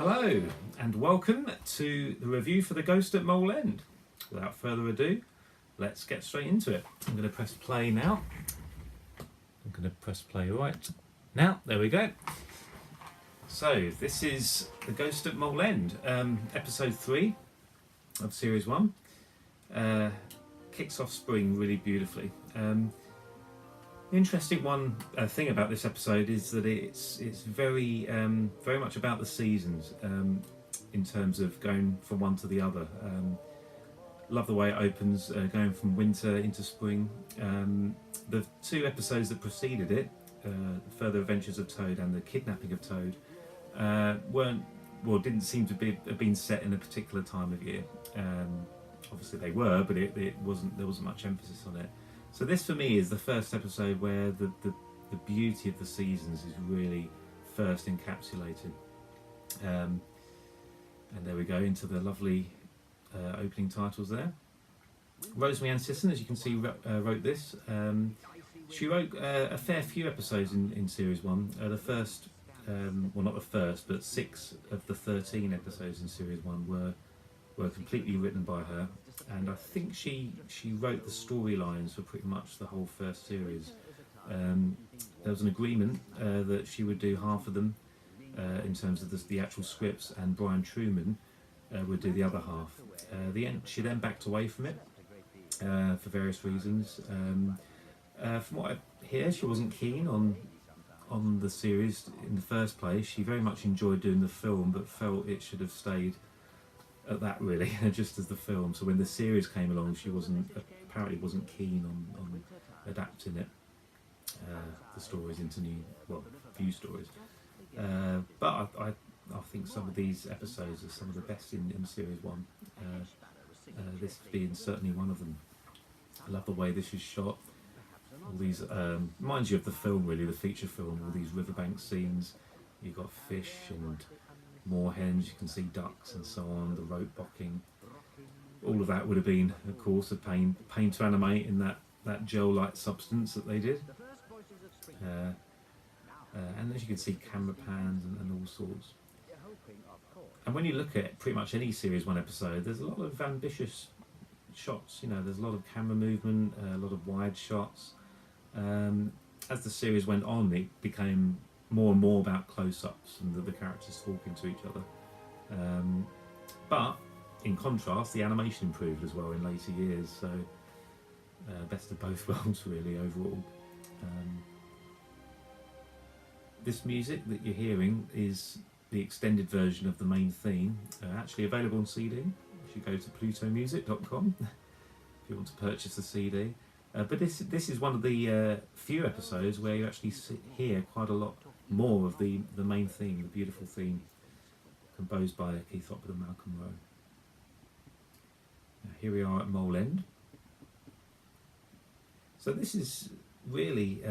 Hello and welcome to the review for The Ghost at Mole End. Without further ado, let's get straight into it. I'm going to press play now. I'm going to press play right now. There we go. So this is The Ghost at Mole End, episode 3 of series 1. Kicks off spring really beautifully. The interesting thing about this episode is that it's very much about the seasons in terms of going from one to the other. Love the way it opens, going from winter into spring. The two episodes that preceded it, Further Adventures of Toad and The Kidnapping of Toad, didn't seem to have been set in a particular time of year. Obviously they were, but there wasn't much emphasis on it. So this for me is the first episode where the beauty of the seasons is really first encapsulated. And there we go, into the lovely opening titles there. Rosemary Ann Sisson, as you can see, wrote this. She wrote a fair few episodes in series 1. The first, well not the first, but 6 of the 13 episodes in series 1 were completely written by her. And I think she wrote the storylines for pretty much the whole first series. There was an agreement that she would do half of them in terms of the actual scripts, and Brian Truman would do the other half. She then backed away from it for various reasons. From what I hear, she wasn't keen on the series in the first place. She very much enjoyed doing the film, but felt it should have stayed at that really, just as the film. So when the series came along, she apparently wasn't keen on adapting it, the stories into few stories. But I think some of these episodes are some of the best in series 1. This being certainly one of them. I love the way this is shot. All these reminds you of the film really, the feature film. All these riverbank scenes. You've got fish and moorhens, you can see ducks and so on, the rope bocking. All of that would have been, of course, a pain to animate in that gel-like substance that they did. And as you can see, camera pans and all sorts. And when you look at pretty much any Series 1 episode, there's a lot of ambitious shots. You know, there's a lot of camera movement, a lot of wide shots. As the series went on, it became more and more about close-ups and the characters talking to each other. But in contrast, the animation improved as well in later years, so best of both worlds really overall. This music that you're hearing is the extended version of the main theme, actually available on CD. You should go to plutomusic.com if you want to purchase the CD. But this is one of the few episodes where you actually hear quite a lot more of the main theme, the beautiful theme composed by Keith Hopwood and Malcolm Rowe. Now, here we are at Mole End. So this is really,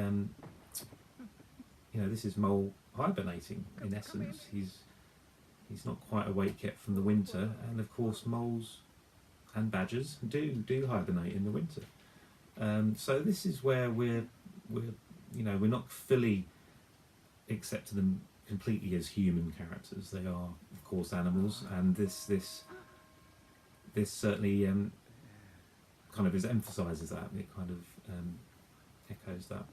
this is Mole hibernating in essence. He's not quite awake yet from the winter, and of course moles and badgers do hibernate in the winter. So this is where we're not fully accepting them completely as human characters. They are, of course, animals, and this certainly kind of emphasises that. It kind of echoes that.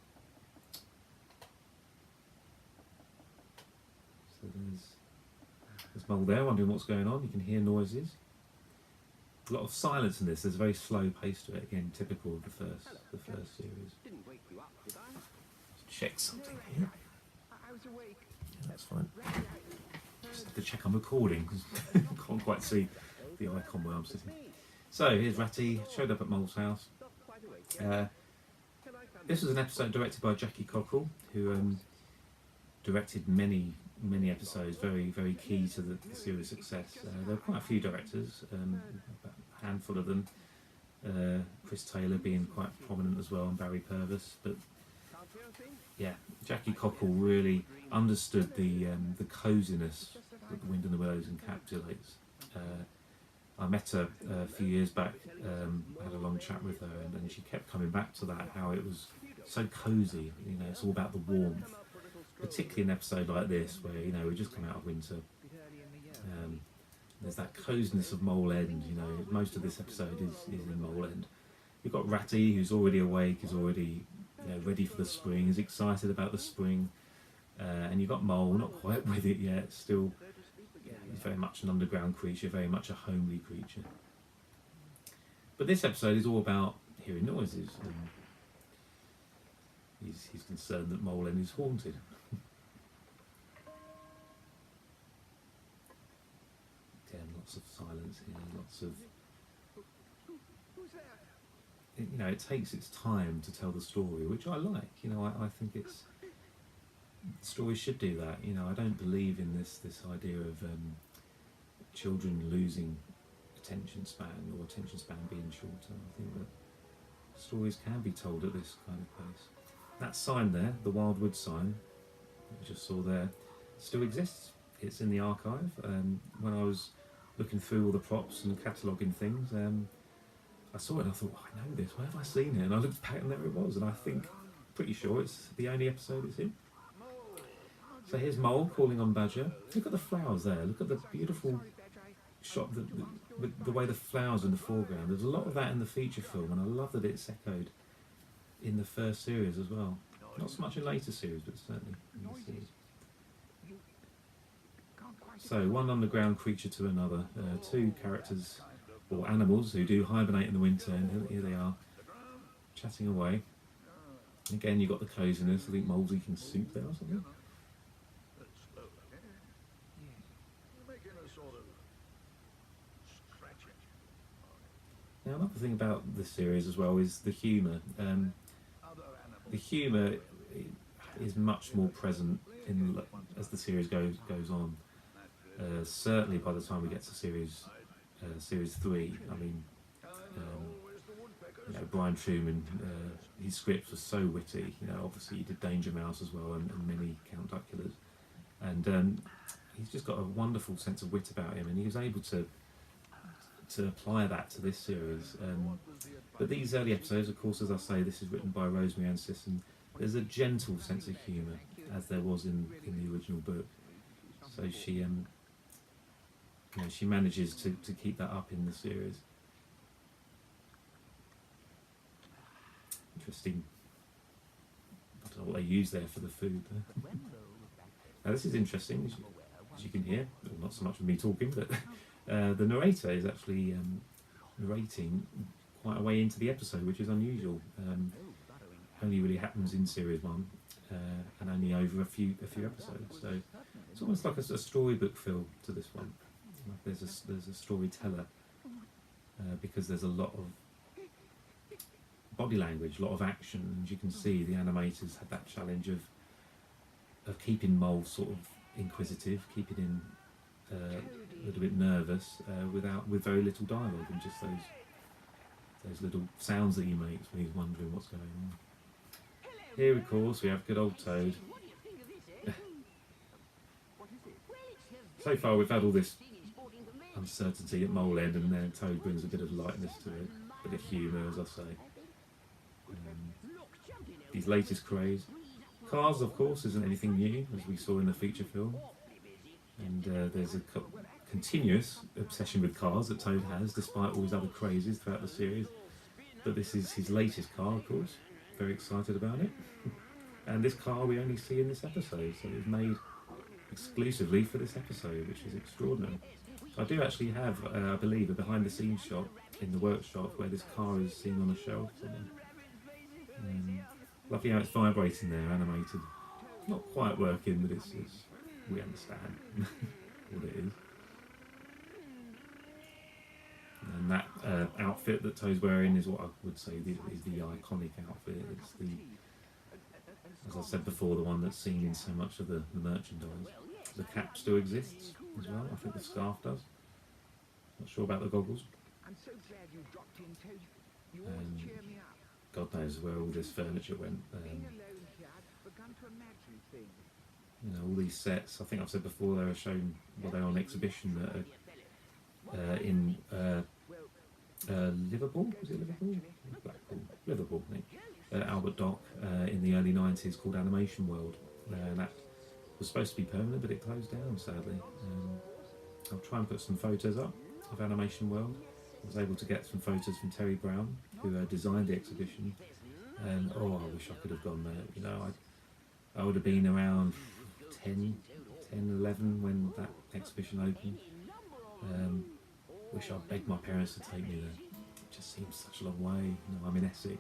So there's Mole there wondering what's going on. You can hear noises. A lot of silence in this. There's a very slow pace to it. Again, typical of the first series. Let's check something here. Yeah, that's fine. Just have to check I'm recording because I can't quite see the icon where I'm sitting. So here's Ratty, showed up at Mole's house. This was an episode directed by Jackie Cockle, who directed many episodes, very, very key to the series' success. There were quite a few directors, about a handful of them. Chris Taylor being quite prominent as well, and Barry Purvis. But yeah, Jackie Cockle really understood the coziness that The Wind in the Willows encapsulates. I met her a few years back, had a long chat with her, and she kept coming back to that, how it was so cosy. It's all about the warmth, particularly in an episode like this where we just come out of winter. There's that coziness of Mole End. You know, most of this episode is in Mole End. You've got Ratty, who's already awake, is already ready for the spring, is excited about the spring, and you've got Mole, not quite with it yet, still. He's very much an underground creature, very much a homely creature. But this episode is all about hearing noises. He's concerned that Mole End is haunted. Again, lots of silence here, lots of... it takes its time to tell the story, which I like. I think it's... Stories should do that. I don't believe in this idea of children losing attention span or attention span being shorter. I think that stories can be told at this kind of pace. That sign there, the Wildwood sign, that you just saw there, still exists. It's in the archive. When I was looking through all the props and cataloguing things, I saw it and I thought, I know this, where have I seen it? And I looked back and there it was, and I think, pretty sure it's the only episode it's in. So here's Mole calling on Badger. Look at the flowers there, look at the beautiful shot, the way the flowers in the foreground. There's a lot of that in the feature film, and I love that it's echoed in the first series as well. Not so much in later series, but certainly in this series. So, one underground creature to another, two characters, or animals, who do hibernate in the winter, and here they are, chatting away. Again, you've got the coziness. I think Mole's eating soup there or something. Now, another thing about this series as well is the humour. The humour is much more present as the series goes on. Certainly by the time we get to series 3, I mean, Brian Truman, his scripts were so witty. Obviously he did Danger Mouse as well, and many Count Duckulas, and he's just got a wonderful sense of wit about him, and he was able to apply that to this series. But these early episodes, of course, as I say, this is written by Rosemary Ann Sisson. There's a gentle sense of humour, as there was in the original book. So she manages to keep that up in the series. Interesting. I don't know what they use there for the food. Now this is interesting, as you can hear. Well, not so much of me talking, but the narrator is actually narrating quite a way into the episode, which is unusual. Only really happens in series 1, and only over a few episodes. So it's almost like a storybook feel to this one. Like there's a storyteller, because there's a lot of body language, a lot of action, and you can see the animators had that challenge of keeping Mole sort of inquisitive, keeping him a little bit nervous, with very little dialogue, and just those little sounds that he makes when he's wondering what's going on. Here, of course, we have good old Toad. So far, we've had all this uncertainty at Mole End, and then Toad brings a bit of lightness to it, a bit of humour, as I say. These latest craze. Cars, of course, isn't anything new, as we saw in the feature film. And there's a continuous obsession with cars that Toad has, despite all his other crazes throughout the series. But this is his latest car, of course. Very excited about it. And this car we only see in this episode, so it was made exclusively for this episode, which is extraordinary. I do actually have, I believe, a behind-the-scenes shot in the workshop where this car is seen on a shelf. Lovely how it's vibrating there, animated. Not quite working, but it's we understand what it is. And that outfit that Toad's wearing is what I would say is the iconic outfit. It's the, as I said before, the one that's seen in so much of the merchandise. The cap still exists as well. I think the scarf does. Not sure about the goggles. God knows where all this furniture went. All these sets. I think I've said before they were shown. Well, they're on exhibition in Liverpool. Was it Liverpool? Blackpool. Liverpool, I think. Albert Dock in the early 90s, called Animation World. That was supposed to be permanent, but it closed down, sadly. I'll try and put some photos up of Animation World. I was able to get some photos from Terry Brown, who designed the exhibition, and oh, I wish I could have gone there. You know, I would have been around 10, 11 when that exhibition opened. Wish I'd begged my parents to take me there. It just seems such a long way. You know, I'm in Essex,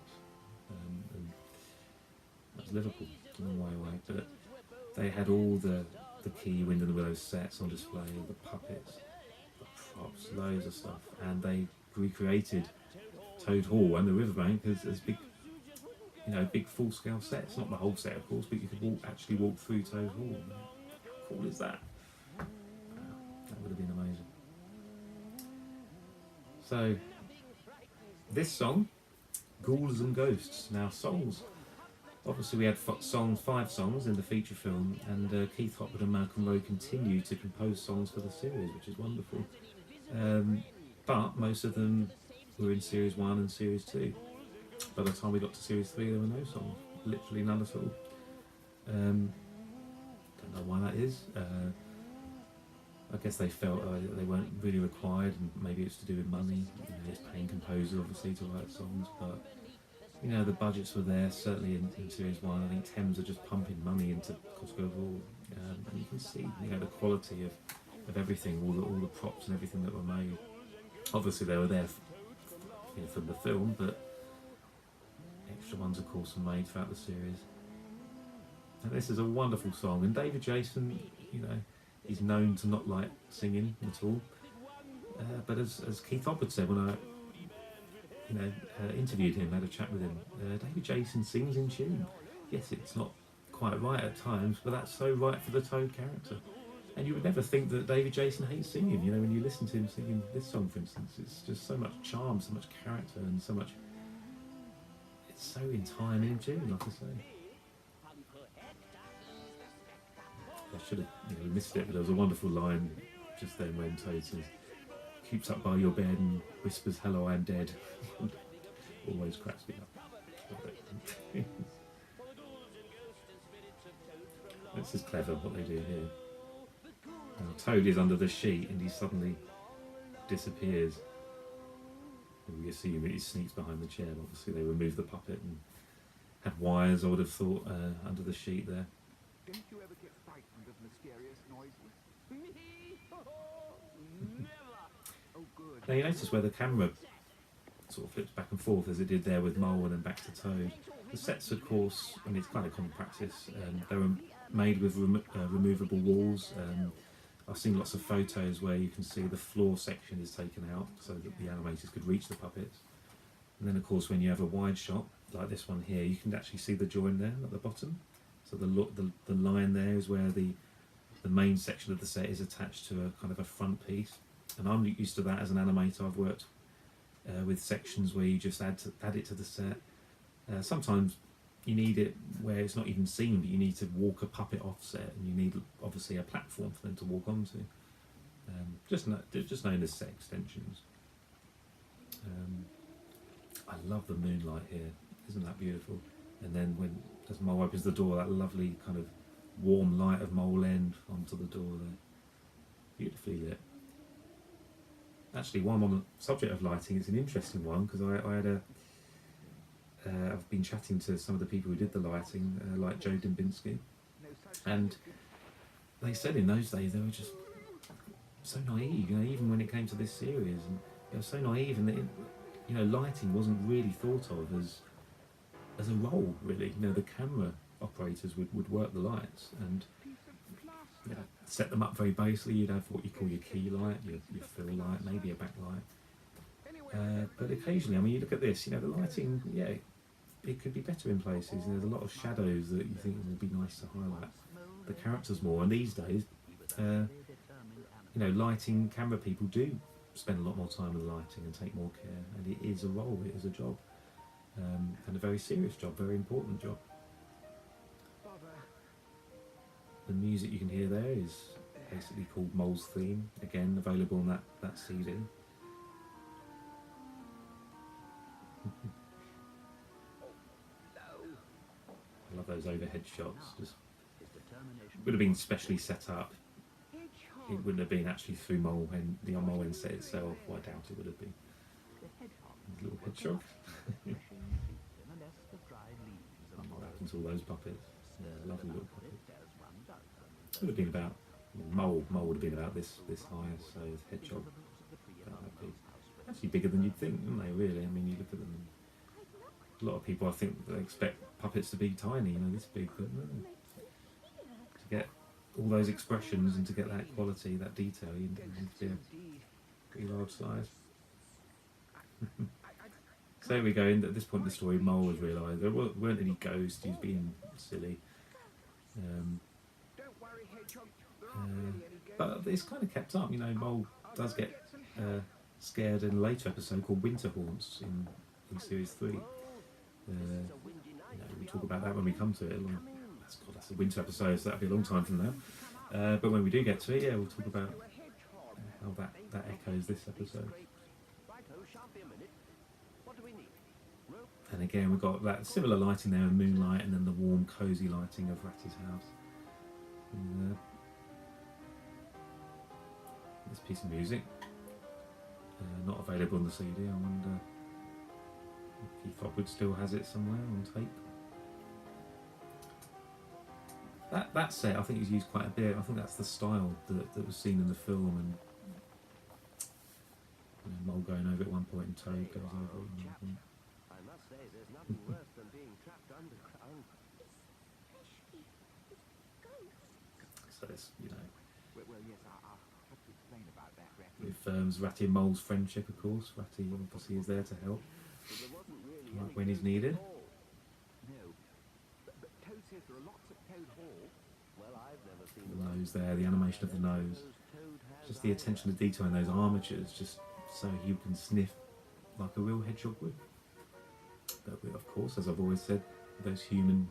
and that's Liverpool, a long way away. But they had all the key Wind and the Willows sets on display, all the puppets, the props, loads of stuff, and they recreated Toad Hall and the Riverbank as big, you know, big full-scale sets. Not the whole set, of course, but you could actually walk through Toad Hall. How cool is that? That would have been amazing. So, this song, Ghouls and Ghosts. Now, songs. Obviously, we had 5 songs in the feature film, and Keith Hopwood and Malcolm Rowe continue to compose songs for the series, which is wonderful. But most of them were in Series 1 and Series 2. By the time we got to Series 3, there were no songs. Literally none at all. Don't know why that is. I guess they felt they weren't really required, and maybe it's to do with money. You know, it's paying composers obviously to write songs, but you know, the budgets were there, certainly in Series 1. I think Thames are just pumping money into Cosgrove Hall, and you can see, you know, the quality of everything, all the props and everything that were made. Obviously they were there from the film, but extra ones of course were made throughout the series. And this is a wonderful song, and David Jason, you know, he's known to not like singing at all, but as Keith Hopwood said when I interviewed him, had a chat with him, David Jason sings in tune. Yes, it's not quite right at times, but that's so right for the Toad character. And you would never think that David Jason hates singing, you know, when you listen to him singing this song, for instance. It's just so much charm, so much character, and so much... It's so in time, in tune, like I say. I should have, missed it, but there was a wonderful line just then when Toad says, "Keeps up by your bed and whispers, 'Hello, I'm dead.'" Always cracks me up. This is clever what they do here. Now, Toad is under the sheet and he suddenly disappears. And we assume he sneaks behind the chair. Obviously they removed the puppet and had wires, I would have thought, under the sheet there. Don't you ever get frightened of mysterious noises? Oh, good. Now you notice where the camera sort of flips back and forth as it did there with Mole and then back to Toad. The sets, of course, I mean, it's kind of common practice. They were made with removable walls. I've seen lots of photos where you can see the floor section is taken out so that the animators could reach the puppets. And then, of course, when you have a wide shot like this one here, you can actually see the join there at the bottom. So the line there is where the main section of the set is attached to a kind of a front piece. And I'm used to that as an animator. I've worked with sections where you just add it to the set. Sometimes you need it where it's not even seen, but you need to walk a puppet offset, and you need obviously a platform for them to walk onto. Just known as set extensions. I love the moonlight here. Isn't that beautiful? And then as Mole opens the door, that lovely kind of warm light of Mole End onto the door there. Beautifully lit. Actually, while I'm on the subject of lighting, it's an interesting one because I had I've been chatting to some of the people who did the lighting, like Joe Dembinski, and they said in those days they were just so naive, even when it came to this series, and they were so naive, and lighting wasn't really thought of as a role, really. The camera operators would work the lights and set them up very basically. You'd have what you call your key light, your fill light, maybe a backlight. But occasionally, you look at this, the lighting, it could be better in places. There's a lot of shadows that you think would be nice to highlight the characters more. And these days, lighting camera people do spend a lot more time with lighting and take more care. And it is a role, it is a job, and a very serious job, very important job. The music you can hear there is basically called Mole's Theme, again available on that CD. I love those overhead shots. Just would have been specially set up it wouldn't have been actually through the Mole End set itself. Well, I doubt it would have been. There's a little hedgehog. What happened to all those puppets? Yeah, lovely little puppets. It would have been about mole would have been about this high, so hedgehog that big. Actually bigger than you'd think, wouldn't they? Really, I mean, you look at them. A lot of people, I think, they expect puppets to be tiny, this big, but no. To get all those expressions and to get that quality, that detail, you need to be a pretty large size. So there we go. At this point in the story, Mole has realised there weren't any ghosts. He's being silly. But it's kind of kept up. Mole does get scared in a later episode called Winter Haunts in series 3. We'll talk about that when we come to it. That's the winter episode, so that'll be a long time from now. But when we do get to it, we'll talk about how that echoes this episode. And again, we've got that similar lighting there, moonlight, and then the warm, cosy lighting of Ratty's house. And, this piece of music, not available on the CD. I wonder if Keith Hopwood still has it somewhere on tape. That set, I think, is used quite a bit. I think that's the style that was seen in the film, and Mole going over at one point, and Toad goes over at one point. I must say, there's nothing worse than being trapped underground. So this, Well, yes, I'll have to explain about that, Ratty. confirms Ratty and Mole's friendship, of course. Ratty obviously is there to help right when he's needed. No, but Toad says there are lots at Toad Hall. Well, I've never seen The nose there, the animation of the nose, just the attention to detail in those armatures, just so you can sniff like a real hedgehog would. But with, of course, as I've always said, those human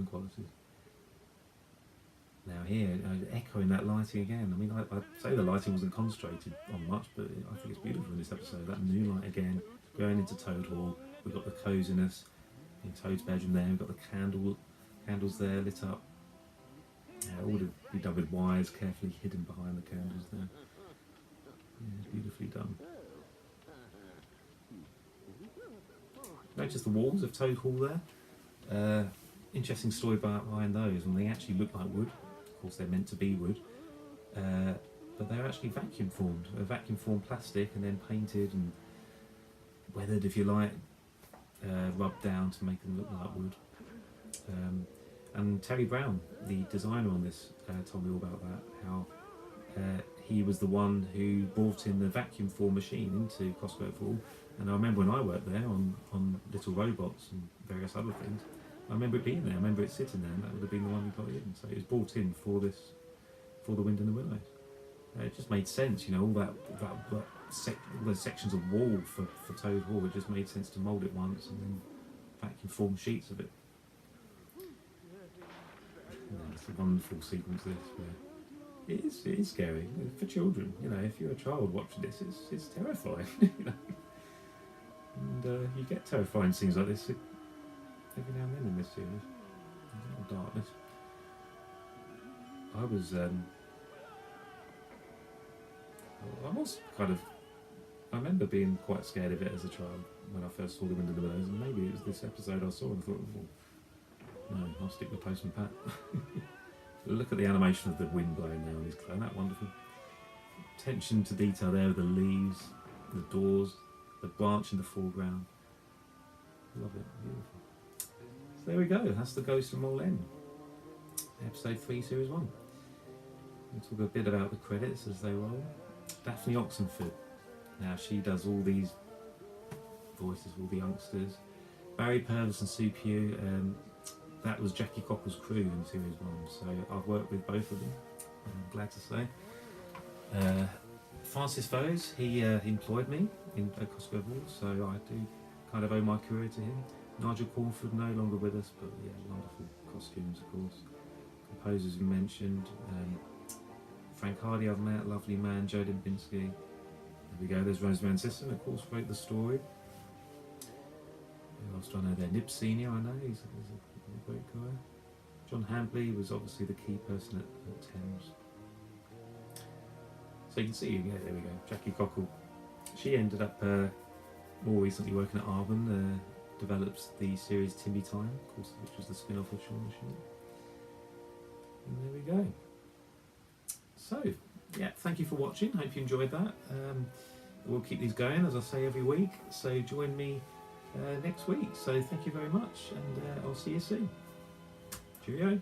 qualities. Now here, echoing that lighting again. I mean, I'd say the lighting wasn't concentrated on much, but I think it's beautiful in this episode. That moonlight again, going into Toad Hall. We've got the coziness in Toad's bedroom there. We've got the candles there lit up. All to be done with wires carefully hidden behind the candles there. Yeah, beautifully done. Notice the walls of Toad Hall there. Interesting story behind those, and they actually look like wood. Of course, they're meant to be wood, but they're actually vacuum formed. They're vacuum formed plastic and then painted and weathered, if you like, rubbed down to make them look like wood. And Terry Brown, the designer on this, told me all about that. How he was the one who brought in the vacuum form machine into Cosgrove Hall. And I remember when I worked there on little robots and various other things, I remember it being there. I remember it sitting there, and that would have been the one we got in. So it was brought in for the Wind and the Willows. It just made sense, all those sections of wall for Toad Hall. It just made sense to mould it once and then vacuum form sheets of it. It's a wonderful sequence. This, where it is scary for children. If you're a child watching this, it's terrifying. And you get terrifying scenes like this every now and then in this series. Darkness. I remember being quite scared of it as a child when I first saw The Wind and the Willows, and maybe it was this episode I saw and I thought, no, I'll stick with Postman Pat. Look at the animation of the wind blowing now on his clothes. Isn't that wonderful? Attention to detail there with the leaves, the doors, the branch in the foreground. Love it, beautiful. So there we go, that's The Ghost of Mole End. Episode 3, Series 1. We'll talk a bit about the credits as they roll. Daphne Oxenford. Now she does all these voices for all the youngsters. Barry Purvis and Sue Pugh, that was Jackie Coppell's crew in Series 1, so I've worked with both of them, I'm glad to say. Francis Foes, he employed me at Cosgrove Hall, so I do kind of owe my career to him. Nigel Cornford, no longer with us, but yeah, wonderful costumes, of course. Composers we mentioned. Frank Hardy I've met, lovely man, Joe Limbinski. There we go, there's Rose Van Sissen, of course, wrote the story. Who else do I know there? Nib Senior, I know, he's a great guy. John Hambley was obviously the key person at Thames. So you can see, yeah, there we go, Jackie Cockle. She ended up more recently working at Arvin, develops the series Timmy Time, of course, which was the spin-off of Shaun the Sheep. And there we go. So, yeah, thank you for watching. Hope you enjoyed that. We'll keep these going, as I say, every week. So join me next week. So thank you very much, and I'll see you soon. Cheerio.